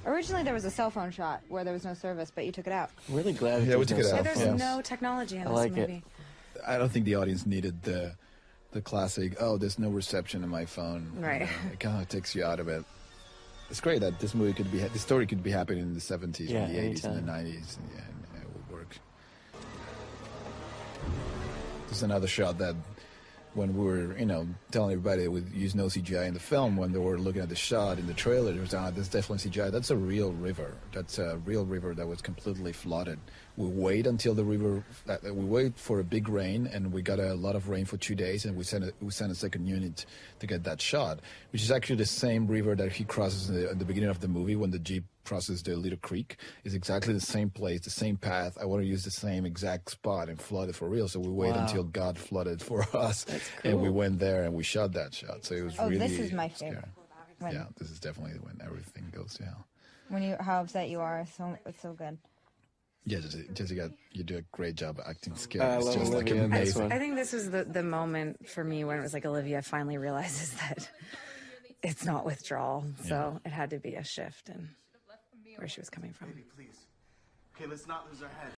Originally, there was a cell phone shot where there was no service, but you took it out. I'm really glad Yeah, we took it out. There's Yes. no technology in I this like it. movie. I don't think the audience needed the classic, oh, there's no reception in my phone. Right. It kind of takes you out of it. It's great that this story could be happening in the 70s, Yeah, and the 80s, and the anytime. 90s, and it would work. There's another shot that when we were, telling everybody that we'd use no CGI in the film, when they were looking at the shot in the trailer, there was, that's definitely CGI. That's a real river. That's a real river that was completely flooded. We wait until the river, we wait for a big rain, and we got a lot of rain for 2 days, and we sent a second unit to get that shot, which is actually the same river that he crosses at the beginning of the movie when the Jeep crosses the little creek. It's exactly the same place, the same path. I want to use the same exact spot and flood it for real. So we wait Wow. until God flooded for us, That's and we cool. went there and we shot that shot. So it was Oh, really this is my scary. favorite. When, Yeah, this is definitely when everything goes to hell. how upset you are. It's so good. Yeah, Jessica, you do a great job acting skills. I It's love just like Olivia in this amazing. one. I think this was the moment for me when it was like Olivia finally realizes that it's not withdrawal. So it had to be a shift in where she was coming from. Please. Okay, let's not lose our head.